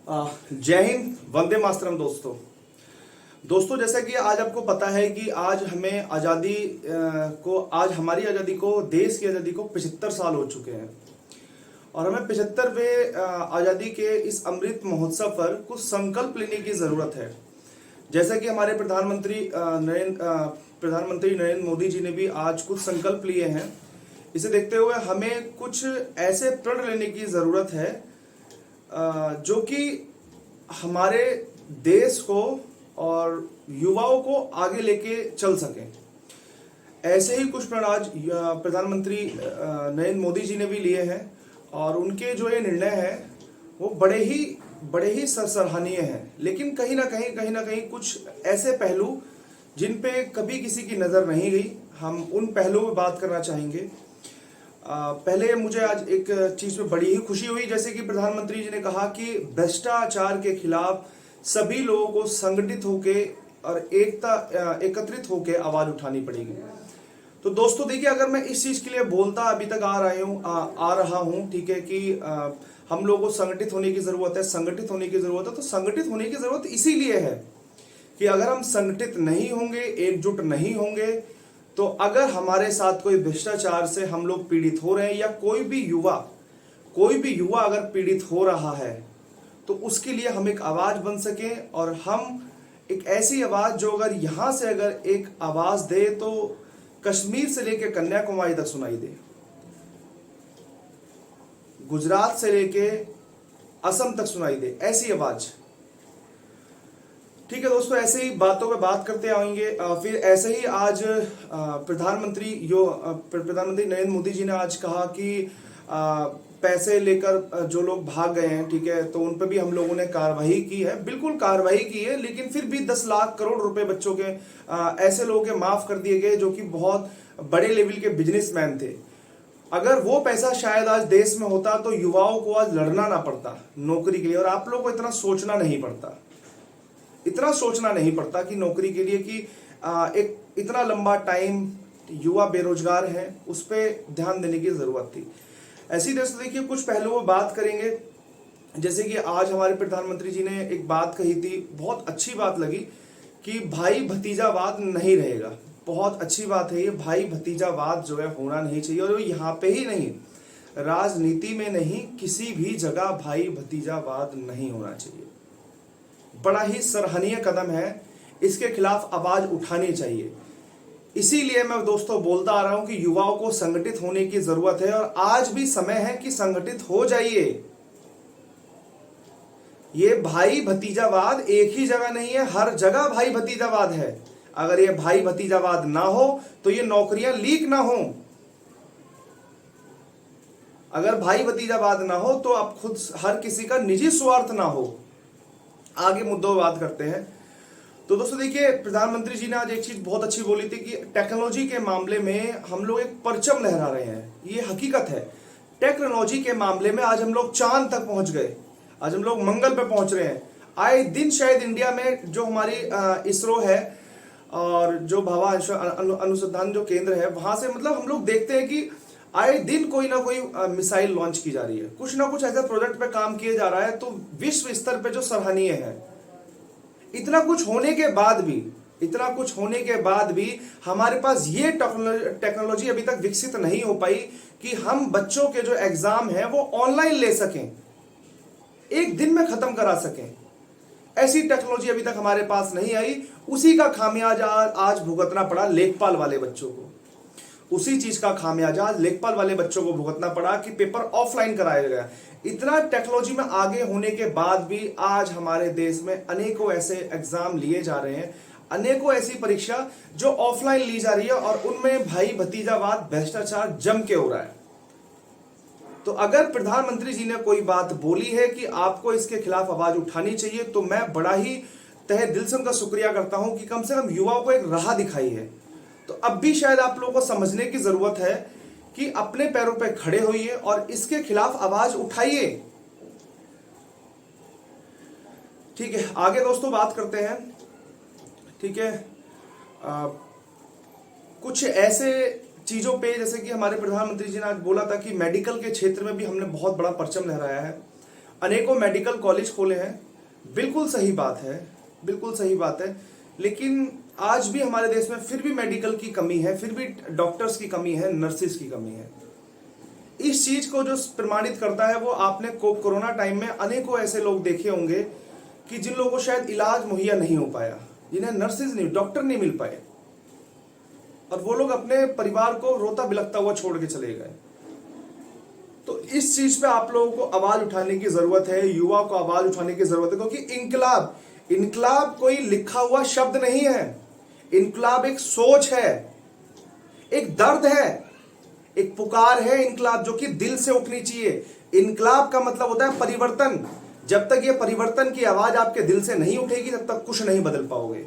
जय हिंद, वंदे मातरम। दोस्तों जैसा कि आज आपको पता है कि आज हमें हमारी आज़ादी को, देश की आज़ादी को 75 साल हो चुके हैं और हमें 75वें आज़ादी के इस अमृत महोत्सव पर कुछ संकल्प लेने की ज़रूरत है। जैसा कि हमारे प्रधानमंत्री नरेंद्र मोदी जी ने भी आज कुछ संकल्प लिए हैं। इसे देखते हुए हमें कुछ ऐसे प्रण लेने की ज़रूरत है जो कि हमारे देश को और युवाओं को आगे लेके चल सकें। ऐसे ही कुछ प्रण आज प्रधानमंत्री नरेंद्र मोदी जी ने भी लिए हैं और उनके जो ये निर्णय है वो बड़े ही सराहनीय हैं। लेकिन कहीं ना कहीं कुछ ऐसे पहलू जिन पे कभी किसी की नज़र नहीं गई, हम उन पहलुओं में बात करना चाहेंगे। पहले मुझे आज एक चीज में बड़ी ही खुशी हुई, जैसे कि प्रधानमंत्री जी ने कहा कि भ्रष्टाचार के खिलाफ सभी लोगों को संगठित होके और एकत्रित होके आवाज उठानी पड़ेगी। तो दोस्तों देखिए, अगर मैं इस चीज के लिए बोलता अभी तक आ रहा हूँ, ठीक है, कि हम लोगों को संगठित होने की जरूरत है, तो संगठित होने की जरूरत इसीलिए है कि अगर हम संगठित नहीं होंगे, एकजुट नहीं होंगे, तो अगर हमारे साथ कोई भ्रष्टाचार से हम लोग पीड़ित हो रहे हैं या कोई भी युवा अगर पीड़ित हो रहा है, तो उसके लिए हम एक आवाज बन सके और हम एक ऐसी आवाज जो अगर यहां से अगर एक आवाज दे तो कश्मीर से लेके कन्याकुमारी तक सुनाई दे, गुजरात से लेके असम तक सुनाई दे, ऐसी आवाज। ठीक है दोस्तों, ऐसे ही बातों पे बात करते आएंगे। फिर ऐसे ही आज प्रधानमंत्री नरेंद्र मोदी जी ने आज कहा कि पैसे लेकर जो लोग भाग गए हैं, ठीक है, तो उन पे भी हम लोगों ने कार्रवाई की है। बिल्कुल कार्रवाई की है, लेकिन फिर भी 10 लाख करोड़ रुपए बच्चों के ऐसे लोगों के माफ कर दिए गए जो कि बहुत बड़े लेवल के बिजनेसमैन थे। अगर वो पैसा शायद आज देश में होता तो युवाओं को आज लड़ना ना पड़ता नौकरी के लिए, और आप लोगों को इतना सोचना नहीं पड़ता कि नौकरी के लिए कि एक इतना लंबा टाइम युवा बेरोजगार है, उस पर ध्यान देने की जरूरत थी। ऐसी दोस्तों देखिए, कुछ पहलुओं में बात करेंगे। जैसे कि आज हमारे प्रधानमंत्री जी ने एक बात कही थी, बहुत अच्छी बात लगी कि भाई भतीजावाद नहीं रहेगा। बहुत अच्छी बात है ये, भाई भतीजावाद जो है होना नहीं चाहिए, और यहाँ पे ही नहीं, राजनीति में नहीं, किसी भी जगह भाई भतीजावाद नहीं होना चाहिए। बड़ा ही सराहनीय कदम है, इसके खिलाफ आवाज उठानी चाहिए। इसीलिए मैं दोस्तों बोलता आ रहा हूं कि युवाओं को संगठित होने की जरूरत है और आज भी समय है कि संगठित हो जाइए। ये भाई भतीजावाद एक ही जगह नहीं है, हर जगह भाई भतीजावाद है। अगर ये भाई भतीजावाद ना हो तो ये नौकरियां लीक ना हो। अगर भाई भतीजावाद ना हो तो आप खुद हर किसी का निजी स्वार्थ ना हो। आगे मुद्दों पर बात करते हैं। तो दोस्तों देखिए, प्रधानमंत्री जी ने आज एक चीज बहुत अच्छी बोली थी कि टेक्नोलॉजी के मामले में हम लोग एक परचम लहरा रहे हैं। ये हकीकत है, टेक्नोलॉजी के मामले में आज हम लोग चांद तक पहुंच गए, आज हम लोग मंगल पे पहुंच रहे हैं। आए दिन शायद इंडिया में जो हमारी इसरो है और जो भाभा अनुसंधान जो केंद्र है, वहां से मतलब हम लोग देखते हैं कि आए दिन कोई ना कोई मिसाइल लॉन्च की जा रही है, कुछ ना कुछ ऐसे प्रोजेक्ट पे काम किया जा रहा है। तो विश्व स्तर पे जो सराहनीय है, इतना कुछ होने के बाद भी हमारे पास ये टेक्नोलॉजी अभी तक विकसित नहीं हो पाई कि हम बच्चों के जो एग्जाम है वो ऑनलाइन ले सकें, एक दिन में खत्म करा सकें। ऐसी टेक्नोलॉजी अभी तक हमारे पास नहीं आई। उसी का खामियाजा आज भुगतना पड़ा लेखपाल वाले बच्चों को। उसी चीज का खामियाजा आज लेखपाल वाले बच्चों को भुगतना पड़ा कि पेपर ऑफलाइन कराया गया। इतना टेक्नोलॉजी में आगे होने के बाद भी आज हमारे देश में अनेकों ऐसे एग्जाम लिए जा रहे हैं, अनेकों ऐसी परीक्षा जो ऑफलाइन ली जा रही है और उनमें भाई भतीजावाद, भ्रष्टाचार जम के हो रहा है। तो अगर प्रधानमंत्री जी ने कोई बात बोली है कि आपको इसके खिलाफ आवाज उठानी चाहिए, तो मैं बड़ा ही तहे दिल से उनका शुक्रिया करता हूं कि कम से कम युवाओं को एक राह दिखाई है। तो अब भी शायद आप लोगों को समझने की जरूरत है कि अपने पैरों पर खड़े होइए और इसके खिलाफ आवाज उठाइए। ठीक है, आगे दोस्तों बात करते हैं। ठीक है, कुछ ऐसे चीजों पे, जैसे कि हमारे प्रधानमंत्री जी ने आज बोला था कि मेडिकल के क्षेत्र में भी हमने बहुत बड़ा परचम लहराया है अनेकों मेडिकल कॉलेज खोले हैं, बिल्कुल सही बात है, बिल्कुल सही बात है। लेकिन आज भी हमारे देश में फिर भी मेडिकल की कमी है, फिर भी डॉक्टर्स की कमी है, नर्सिस की कमी है। इस चीज को जो प्रमाणित करता है वो आपने कोरोना टाइम में अनेकों ऐसे लोग देखे होंगे कि जिन लोगों को शायद इलाज मुहैया नहीं हो पाया, जिन्हें नर्सिस नहीं, डॉक्टर नहीं मिल पाए, और वो लोग अपने परिवार को रोता बिलखता हुआ छोड़ के चले गए। तो इस चीज पे आप लोगों को आवाज उठाने की जरूरत है, युवा को आवाज उठाने की जरूरत है, क्योंकि इनकलाब, इनकलाब कोई लिखा हुआ शब्द नहीं है। इनकलाब एक सोच है, एक दर्द है, एक पुकार है इनकलाब, जो कि दिल से उठनी चाहिए। इनकलाब का मतलब होता है परिवर्तन। जब तक ये परिवर्तन की आवाज आपके दिल से नहीं उठेगी तब तक कुछ नहीं बदल पाओगे,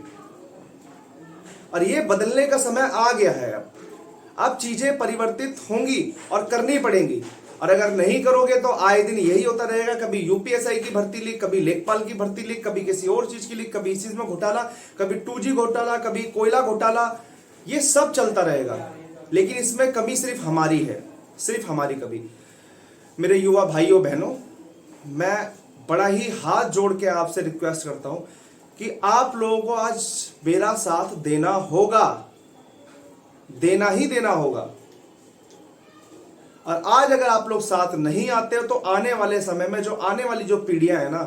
और ये बदलने का समय आ गया है। अब चीजें परिवर्तित होंगी और करनी पड़ेंगी, और अगर नहीं करोगे तो आए दिन यही होता रहेगा। कभी यूपीएसआई की भर्ती लीक, कभी लेखपाल की भर्ती लीक, कभी किसी और चीज की लीक, कभी इस चीज में घोटाला, कभी 2G घोटाला, कभी कोयला घोटाला, ये सब चलता रहेगा। लेकिन इसमें कमी सिर्फ हमारी है, सिर्फ हमारी कमी। मेरे युवा भाइयों बहनों, मैं बड़ा ही हाथ जोड़ के आपसे रिक्वेस्ट करता हूं कि आप लोगों को आज मेरा साथ देना होगा, देना ही देना होगा। और आज अगर आप लोग साथ नहीं आते हो तो आने वाले समय में जो आने वाली जो पीढ़ियां है ना,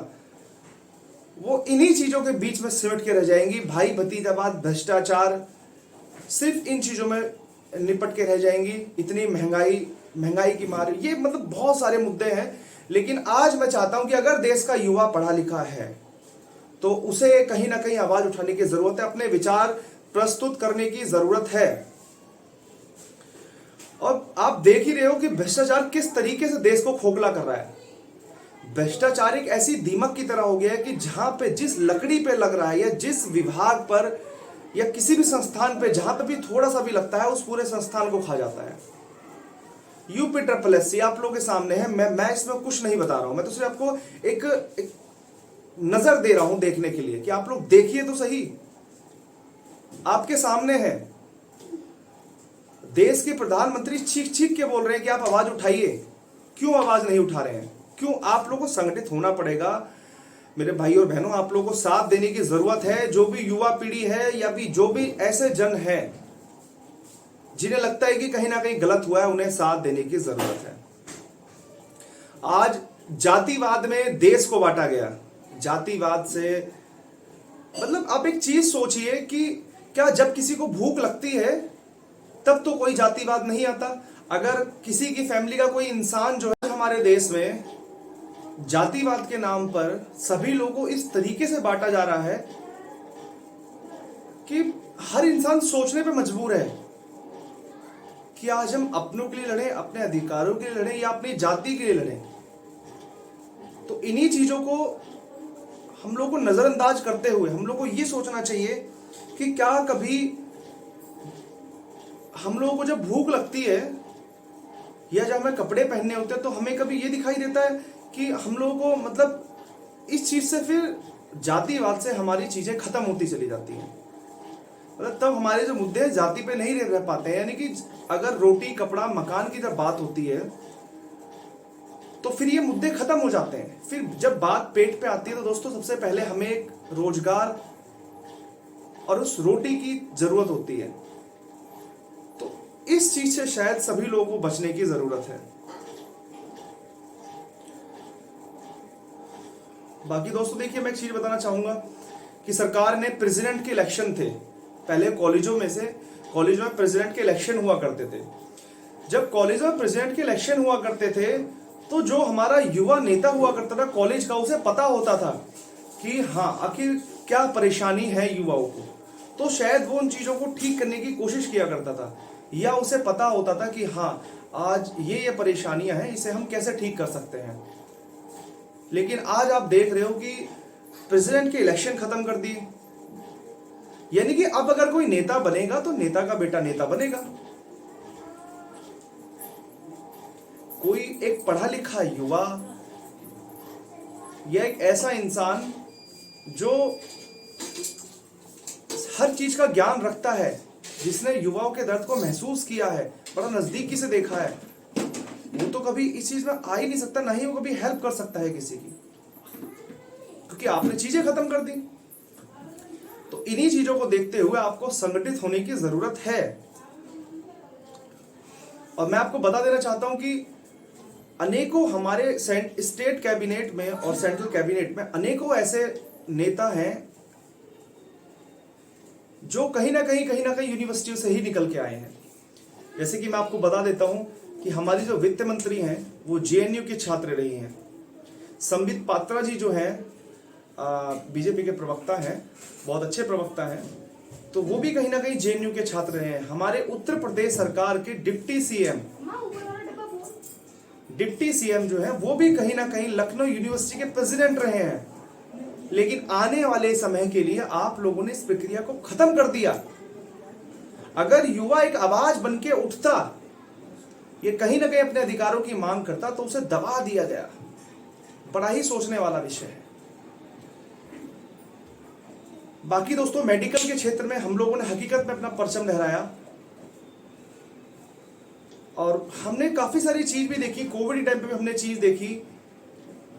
वो इन्हीं चीजों के बीच में सिमट के रह जाएंगी। भाई भतीजावाद, भ्रष्टाचार, सिर्फ इन चीजों में निपट के रह जाएंगी। इतनी महंगाई की मार, ये मतलब बहुत सारे मुद्दे हैं। लेकिन आज मैं चाहता हूं कि अगर देश का युवा पढ़ा लिखा है तो उसे कहीं ना कहीं आवाज उठाने की जरूरत है, अपने विचार प्रस्तुत करने की जरूरत है। और आप देख ही रहे हो कि भ्रष्टाचार किस तरीके से देश को खोखला कर रहा है। भ्रष्टाचार एक ऐसी दीमक की तरह हो गया है कि जहां पे जिस लकड़ी पे लग रहा है, या जिस विभाग पर, या किसी भी संस्थान पे जहां पे भी थोड़ा सा भी लगता है, उस पूरे संस्थान को खा जाता है। UPSSC आप लोगों के सामने है, मैं इसमें कुछ नहीं बता रहा हूं, मैं तो सिर्फ आपको एक नजर दे रहा हूं देखने के लिए कि आप लोग देखिए तो सही, आपके सामने है। देश के प्रधानमंत्री चीख चीख के बोल रहे हैं कि आप आवाज उठाइए। क्यों आवाज नहीं उठा रहे हैं? क्यों? आप लोगों को संगठित होना पड़ेगा। मेरे भाई और बहनों, आप लोगों को साथ देने की जरूरत है। जो भी युवा पीढ़ी है, या भी जो भी ऐसे जन हैं जिन्हें लगता है कि कहीं ना कहीं गलत हुआ है, उन्हें साथ देने की जरूरत है। आज जातिवाद में देश को बांटा गया। जातिवाद से मतलब आप एक चीज सोचिए कि क्या जब किसी को भूख लगती है तब तो कोई जातिवाद नहीं आता? अगर किसी की फैमिली का कोई इंसान जो है हमारे देश में जातिवाद के नाम पर सभी लोगों को इस तरीके से बांटा जा रहा है कि हर इंसान सोचने पे मजबूर है कि आज हम अपनों के लिए लड़ें, अपने अधिकारों के लिए लड़ें, या अपनी जाति के लिए लड़ें। तो इन्हीं चीजों को हम लोग को नजरअंदाज करते हुए हम लोग को ये सोचना चाहिए कि क्या कभी हम लोगों को जब भूख लगती है या जब हमें कपड़े पहनने होते हैं तो हमें कभी ये दिखाई देता है कि हम लोगों को मतलब इस चीज से फिर जातिवाद से हमारी चीजें खत्म होती चली जाती हैं। मतलब तब हमारे जो मुद्दे हैं जाति पे नहीं रह पाते हैं। यानी कि अगर रोटी, कपड़ा, मकान की जब बात होती है तो फिर ये मुद्दे खत्म हो जाते हैं। फिर जब बात पेट पे आती है तो दोस्तों सबसे पहले हमें एक रोजगार और उस रोटी की जरूरत होती है। तो इस चीज से शायद सभी लोगों को बचने की जरूरत है। बाकी दोस्तों देखिए, मैं एक चीज बताना चाहूंगा कि सरकार ने प्रेसिडेंट के इलेक्शन थे, पहले कॉलेजों में प्रेसिडेंट के इलेक्शन हुआ करते थे। जब कॉलेजों में प्रेसिडेंट के इलेक्शन हुआ करते थे तो जो हमारा युवा नेता हुआ करता था कॉलेज का, उसे पता होता था कि हाँ आखिर क्या परेशानी है युवाओं को, तो शायद वो उन चीजों को ठीक करने की कोशिश किया करता था, या उसे पता होता था कि हाँ आज ये परेशानियां हैं, इसे हम कैसे ठीक कर सकते हैं। लेकिन आज आप देख रहे हो कि प्रेसिडेंट के इलेक्शन खत्म कर दिए। यानी कि अब अगर कोई नेता बनेगा तो नेता का बेटा नेता बनेगा। कोई एक पढ़ा लिखा युवा या एक ऐसा इंसान जो हर चीज का ज्ञान रखता है, जिसने युवाओं के दर्द को महसूस किया है, बड़ा नजदीकी से देखा है, वो तो कभी इस चीज में आ ही नहीं सकता, ना ही वो कभी हेल्प कर सकता है किसी की। जबकि आपने चीजें खत्म कर दी। तो इन्हीं चीजों को देखते हुए आपको संगठित होने की जरूरत है। और मैं आपको बता देना चाहता हूं कि अनेकों हमारे स्टेट कैबिनेट में और सेंट्रल कैबिनेट में अनेकों ऐसे नेता हैं जो कहीं ना कहीं यूनिवर्सिटियों से ही निकल के आए हैं। जैसे कि मैं आपको बता देता हूं कि हमारी जो वित्त मंत्री हैं वो जेएनयू के छात्र रही हैं। संबित पात्रा जी जो हैं बीजेपी के प्रवक्ता हैं, बहुत अच्छे प्रवक्ता हैं, तो वो भी कहीं ना कहीं जेएनयू के छात्र रहे हैं। हमारे उत्तर प्रदेश सरकार के डिप्टी सीएम जो है वो भी कहीं ना कहीं लखनऊ यूनिवर्सिटी के प्रेसिडेंट रहे हैं। लेकिन आने वाले समय के लिए आप लोगों ने इस प्रक्रिया को खत्म कर दिया। अगर युवा एक आवाज बन के उठता, ये कहीं ना कहीं अपने अधिकारों की मांग करता, तो उसे दबा दिया गया। बड़ा ही सोचने वाला विषय है। बाकी दोस्तों, मेडिकल के क्षेत्र में हम लोगों ने हकीकत में अपना परचम लहराया और हमने काफी सारी चीज भी देखी। कोविड टाइम पे भी हमने चीज देखी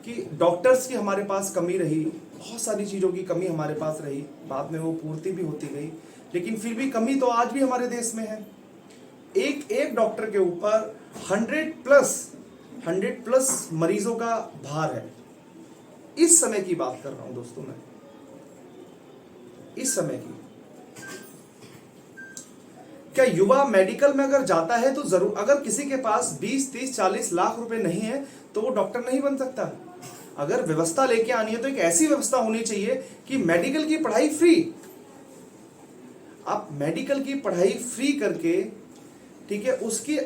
कि डॉक्टर्स की हमारे पास कमी रही, बहुत सारी चीजों की कमी हमारे पास रही। बाद में वो पूर्ति भी होती गई, लेकिन फिर भी कमी तो आज भी हमारे देश में है। एक डॉक्टर के ऊपर 100 प्लस मरीजों का भार है। इस समय की बात कर रहा हूं दोस्तों, मैं इस समय की। क्या युवा मेडिकल में अगर जाता है तो जरूर, अगर किसी के पास 20, 30, 40 लाख रुपए नहीं है तो वो डॉक्टर नहीं बन सकता। अगर व्यवस्था लेके आनी है तो एक ऐसी व्यवस्था होनी चाहिए कि मेडिकल की पढ़ाई फ्री। आप मेडिकल की पढ़ाई फ्री करके, ठीक है, उसकी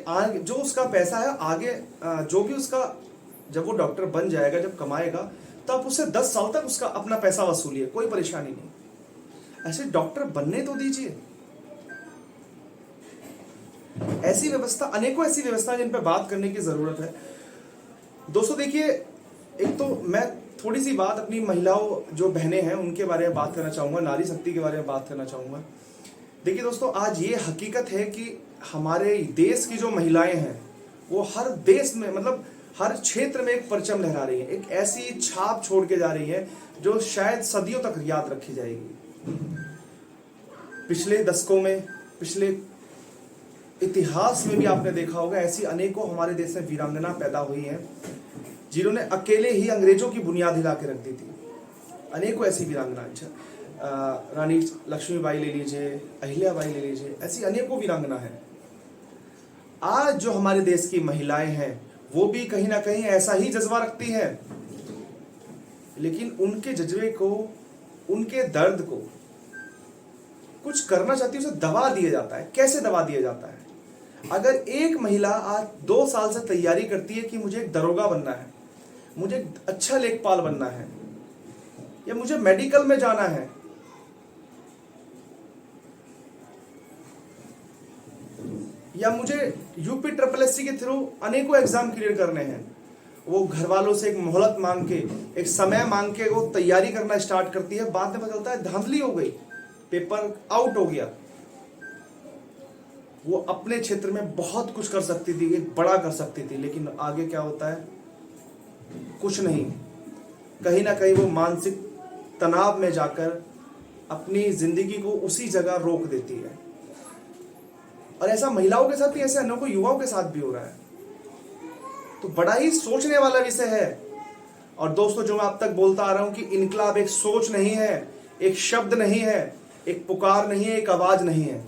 जो उसका पैसा है आगे, जो भी उसका, जब वो डॉक्टर बन जाएगा, जब कमाएगा, तो आप उससे 10 साल तक उसका अपना पैसा वसूलिए, कोई परेशानी नहीं। ऐसे डॉक्टर बनने तो दीजिए। ऐसी व्यवस्था, अनेकों ऐसी व्यवस्था जिन पर बात करने की जरूरत है दोस्तों। देखिए, एक तो मैं थोड़ी सी बात अपनी महिलाओं जो बहनें हैं उनके बारे में बात करना चाहूंगा, नारी शक्ति के बारे में बात करना चाहूंगा। देखिए दोस्तों, आज ये हकीकत है कि हमारे देश की जो महिलाएं हैं वो हर देश में, मतलब हर क्षेत्र में एक परचम लहरा रही है, एक ऐसी छाप छोड़ के जा रही है जो शायद सदियों तक याद रखी जाएगी। पिछले दशकों में, पिछले इतिहास में भी आपने देखा होगा, ऐसी अनेकों हमारे देश में वीरांगना पैदा हुई हैं जिन्होंने अकेले ही अंग्रेजों की बुनियाद हिला के रख दी थी। अनेकों ऐसी वीरांगना, रानी लक्ष्मीबाई ले लीजिए, अहिल्याबाई ले लीजिए, ऐसी अनेकों वीरांगना है। आज जो हमारे देश की महिलाएं हैं वो भी कहीं ना कहीं ऐसा ही जज्बा रखती है, लेकिन उनके जज्बे को, उनके दर्द को कुछ करना चाहती है, उसे दबा दिया जाता है। कैसे दबा दिया जाता है? अगर एक महिला आज 2 साल से तैयारी करती है कि मुझे एक दरोगा बनना है, मुझे एक अच्छा लेखपाल बनना है, या मुझे मेडिकल में जाना है, या मुझे UPSSC के थ्रू अनेकों एग्जाम क्लियर करने हैं, वो घर वालों से एक मोहलत मांग के, एक समय मांग के वो तैयारी करना स्टार्ट करती है। बाद में पता चलता है धांधली हो गई, पेपर आउट हो गया। वो अपने क्षेत्र में बहुत कुछ कर सकती थी, एक बड़ा कर सकती थी, लेकिन आगे क्या होता है? कुछ नहीं। कहीं ना कहीं वो मानसिक तनाव में जाकर अपनी जिंदगी को उसी जगह रोक देती है। और ऐसा महिलाओं के साथ भी, ऐसे अनेकों युवाओं के साथ भी हो रहा है। तो बड़ा ही सोचने वाला विषय है। और दोस्तों, जो मैं अब तक बोलता आ रहा हूं कि इनकलाब एक सोच नहीं है, एक शब्द नहीं है, एक पुकार नहीं है, एक आवाज नहीं है।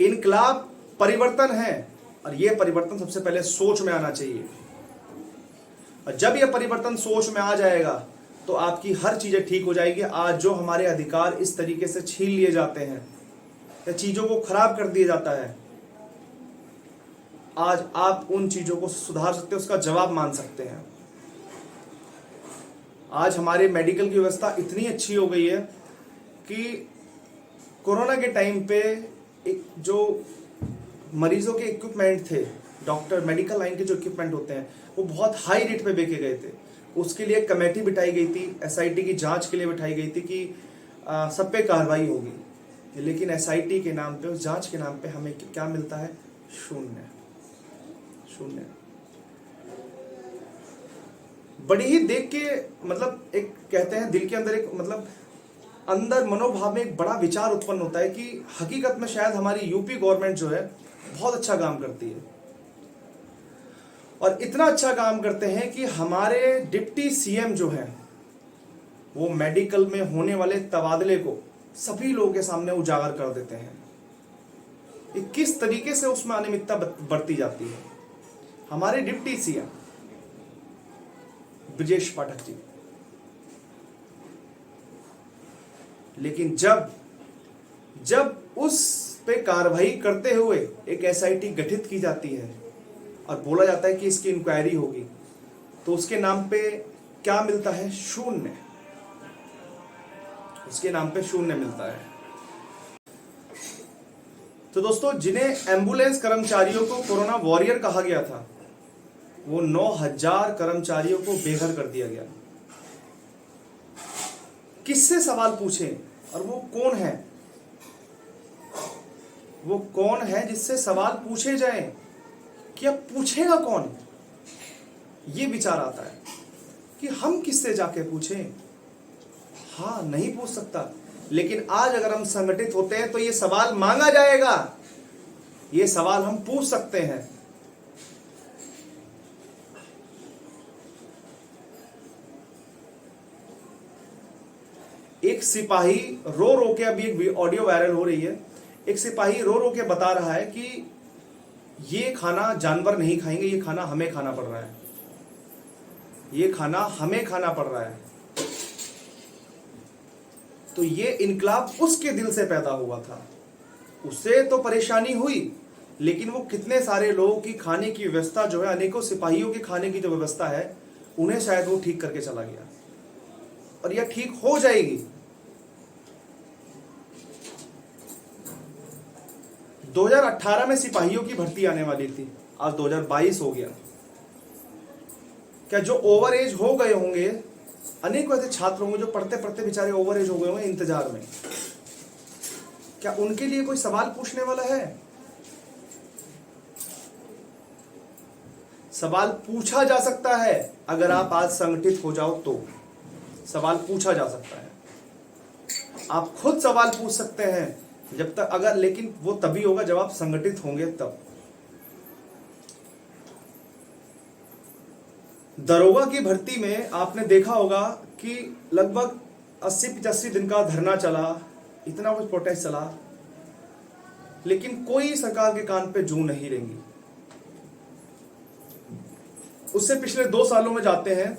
इनकलाब परिवर्तन है, और यह परिवर्तन सबसे पहले सोच में आना चाहिए। और जब यह परिवर्तन सोच में आ जाएगा तो आपकी हर चीजें ठीक हो जाएगी। आज जो हमारे अधिकार इस तरीके से छीन लिए जाते हैं या चीजों को खराब कर दिया जाता है, आज आप उन चीजों को सुधार सकते हैं, उसका जवाब मान सकते हैं। आज हमारे मेडिकल की व्यवस्था इतनी अच्छी हो गई है कि कोरोना के टाइम पे एक जो मरीजों के इक्विपमेंट थे, डॉक्टर मेडिकल लाइन के जो इक्विपमेंट होते हैं, वो बहुत हाई रेट पे बेचे गए थे। उसके लिए एक कमेटी बिठाई गई थी, SIT की जांच के लिए बिठाई गई थी कि सब पे कार्रवाई होगी। लेकिन SIT के नाम पे, उस जांच के नाम पे हमें क्या मिलता है? शून्य। बड़ी ही देख के मतलब एक कहते हैं दिल के अंदर एक मतलब अंदर मनोभाव में एक बड़ा विचार उत्पन्न होता है कि हकीकत में शायद हमारी यूपी गवर्नमेंट जो है बहुत अच्छा काम करती है, और इतना अच्छा काम करते हैं कि हमारे डिप्टी सीएम जो है वो मेडिकल में होने वाले तबादले को सभी लोगों के सामने उजागर कर देते हैं। ये किस तरीके से उसमें अनियमितता बरती जाती है। हमारे डिप्टी सीएम ब्रजेश पाठक जी, लेकिन जब उस पे कार्रवाई करते हुए एक एसआईटी गठित की जाती है और बोला जाता है कि इसकी इंक्वायरी होगी, तो उसके नाम पे क्या मिलता है? शून्य। उसके नाम पे शून्य मिलता है। तो दोस्तों, जिन्हें एम्बुलेंस कर्मचारियों को कोरोना वॉरियर कहा गया था, वो 9,000 कर्मचारियों को बेघर कर दिया गया। किससे सवाल पूछें? और वो कौन है? वो कौन है जिससे सवाल पूछे जाएं? कि अब पूछेगा कौन? ये विचार आता है कि हम किससे जाके पूछें। हाँ, नहीं पूछ सकता, लेकिन आज अगर हम संगठित होते हैं तो ये सवाल मांगा जाएगा, ये सवाल हम पूछ सकते हैं। एक सिपाही रो रो के, अभी एक ऑडियो वायरल हो रही है, एक सिपाही रो रो के बता रहा है कि ये खाना जानवर नहीं खाएंगे, ये खाना हमें खाना पड़ रहा है, ये खाना हमें खाना पड़ रहा है। तो ये इनकलाब उसके दिल से पैदा हुआ था। उससे तो परेशानी हुई, लेकिन वो कितने सारे लोगों की खाने की व्यवस्था जो है, अनेकों सिपाहियों की खाने की जो व्यवस्था है, उन्हें शायद वो ठीक करके चला गया, और यह ठीक हो जाएगी। 2018 में सिपाहियों की भर्ती आने वाली थी, आज 2022 हो गया। क्या जो ओवर एज हो गए होंगे, अनेकों ऐसे छात्र होंगे जो पढ़ते पढ़ते बेचारे ओवर एज हो गए होंगे इंतजार में, क्या उनके लिए कोई सवाल पूछने वाला है? सवाल पूछा जा सकता है। अगर आप आज संगठित हो जाओ तो सवाल पूछा जा सकता है। आप खुद सवाल पूछ सकते हैं जब तक, अगर, लेकिन वो तभी होगा जब आप संगठित होंगे तब। दरोगा की भर्ती में आपने देखा होगा कि लगभग 80-85 दिन का धरना चला, इतना कुछ प्रोटेस्ट चला, लेकिन कोई सरकार के कान पे जूं नहीं रेंगी। उससे पिछले 2 सालों में जाते हैं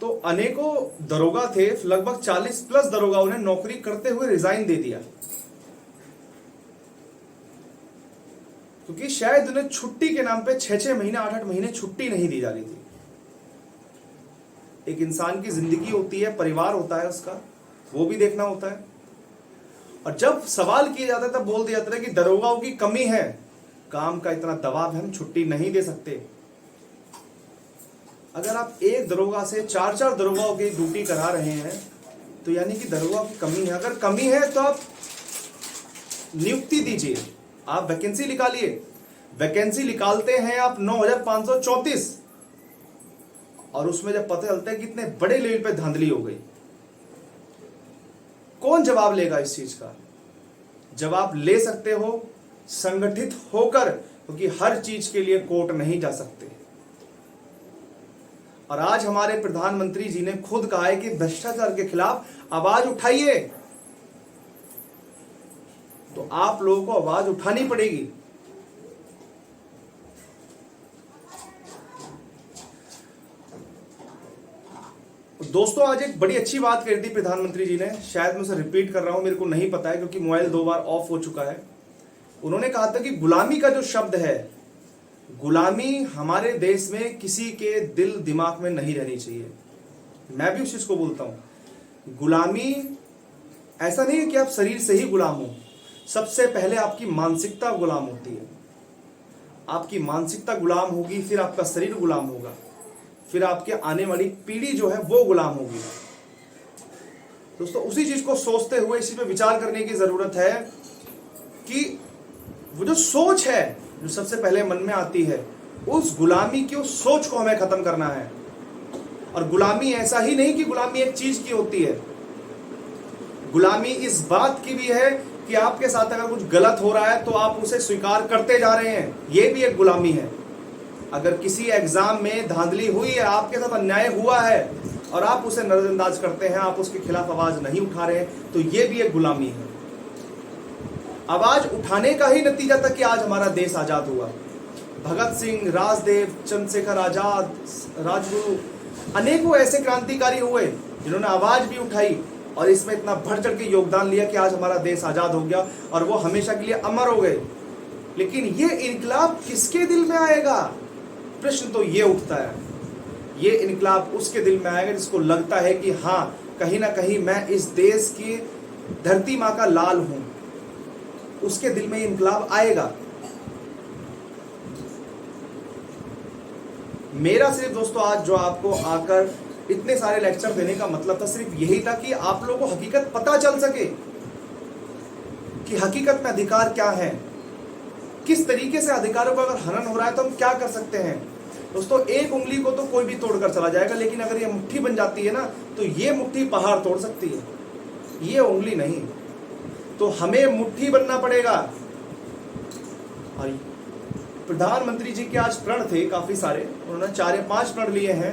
तो अनेकों दरोगा थे, लगभग 40+ दरोगाओं ने नौकरी करते हुए रिजाइन दे दिया, क्योंकि शायद उन्हें छुट्टी के नाम पे 6-6 महीने 8-8 महीने छुट्टी नहीं दी जा रही थी। एक इंसान की जिंदगी होती है, परिवार होता है उसका, वो भी देखना होता है। और जब सवाल किया जाता है तब बोल दिया जाता है कि दरोगाओं की कमी है, काम का इतना दबाव है, हम छुट्टी नहीं दे सकते। अगर आप एक दरोगा से 4-4 दरोगाओं की ड्यूटी करा रहे हैं तो यानी कि दरोगा की कमी है। अगर कमी है तो आप नियुक्ति दीजिए, आप वैकेंसी निकालिए। वैकेंसी निकालते हैं आप 9,534, और उसमें जब पता चलता है कि इतने बड़े लेवल पे धांधली हो गई, कौन जवाब लेगा इस चीज का? जवाब ले सकते हो संगठित होकर, क्योंकि हर चीज के लिए कोर्ट नहीं जा सकते। और आज हमारे प्रधानमंत्री जी ने खुद कहा है कि भ्रष्टाचार के खिलाफ आवाज उठाइए, तो आप लोगों को आवाज उठानी पड़ेगी। दोस्तों, आज एक बड़ी अच्छी बात कही थी प्रधानमंत्री जी ने, शायद मैं उसे रिपीट कर रहा हूं, मेरे को नहीं पता है क्योंकि मोबाइल 2 बार ऑफ हो चुका है। उन्होंने कहा था कि गुलामी का जो शब्द है, गुलामी हमारे देश में किसी के दिल दिमाग में नहीं रहनी चाहिए। मैं भी उस चीज को बोलता हूं। गुलामी ऐसा नहीं है कि आप शरीर से ही गुलाम हो, सबसे पहले आपकी मानसिकता गुलाम होती है। आपकी मानसिकता गुलाम होगी, फिर आपका शरीर गुलाम होगा, फिर आपके आने वाली पीढ़ी जो है वो गुलाम होगी। दोस्तों, उसी चीज को सोचते हुए इसी पे विचार करने की जरूरत है कि वो जो सोच है जो सबसे पहले मन में आती है उस गुलामी की उस सोच को हमें खत्म करना है। और गुलामी ऐसा ही नहीं कि गुलामी एक चीज की होती है, गुलामी इस बात की भी है कि आपके साथ अगर कुछ गलत हो रहा है तो आप उसे स्वीकार करते जा रहे हैं, ये भी एक गुलामी है। अगर किसी एग्जाम में धांधली हुई है, आपके साथ अन्याय हुआ है और आप उसे नजरअंदाज करते हैं, आप उसके खिलाफ आवाज नहीं उठा रहे हैं, तो ये भी एक गुलामी है। आवाज उठाने का ही नतीजा था कि आज हमारा देश आजाद हुआ। भगत सिंह, राजदेव, चंद्रशेखर आजाद, राजगुरु, अनेकों ऐसे क्रांतिकारी हुए जिन्होंने आवाज भी उठाई और इसमें इतना बढ़ चढ़ के योगदान लिया कि आज हमारा देश आजाद हो गया और वो हमेशा के लिए अमर हो गए। लेकिन ये इनकलाब किसके दिल में आएगा? प्रश्न तो ये उठता है। ये इनकलाब उसके दिल में आएगा जिसको लगता है कि हाँ, कहीं ना कहीं मैं इस देश की धरती माँ का लाल हूं, उसके दिल में इनकलाब आएगा। मेरा सिर्फ दोस्तों आज जो आपको आकर इतने सारे लेक्चर देने का मतलब था, सिर्फ यही था कि आप लोगों को हकीकत पता चल सके कि हकीकत में अधिकार क्या है, किस तरीके से अधिकारों का अगर हनन हो रहा है तो हम क्या कर सकते हैं। दोस्तों, एक उंगली को तो कोई भी तोड़कर चला जाएगा, लेकिन अगर ये मुट्ठी बन जाती है ना, तो ये मुट्ठी पहाड़ तोड़ सकती है, ये उंगली नहीं। तो हमें मुट्ठी बनना पड़ेगा। और प्रधानमंत्री जी के आज प्रण थे काफी सारे, उन्होंने 4 या 5 प्रण लिए हैं।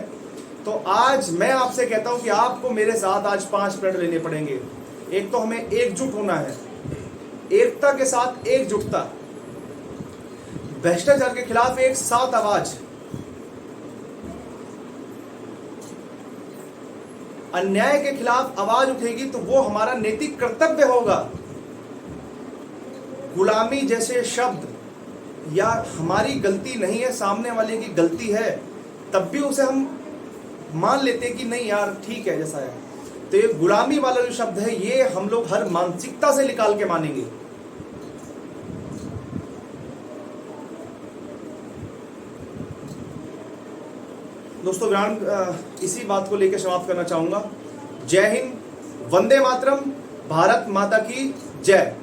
तो आज मैं आपसे कहता हूं कि आपको मेरे साथ आज 5 प्रण लेने पड़ेंगे। एक तो हमें एकजुट होना है, एकता के साथ एकजुटता, भ्रष्टाचार के खिलाफ एक साथ आवाज, अन्याय के खिलाफ आवाज उठेगी तो वो हमारा नैतिक कर्तव्य होगा। गुलामी जैसे शब्द या हमारी गलती नहीं है, सामने वाले की गलती है, तब भी उसे हम मान लेते हैं कि नहीं यार ठीक है जैसा है। तो ये गुलामी वाला जो शब्द है, ये हम लोग हर मानसिकता से निकाल के मानेंगे। दोस्तों, इसी बात को लेकर समाप्त करना चाहूंगा। जय हिंद, वंदे मातरम, भारत माता की जय।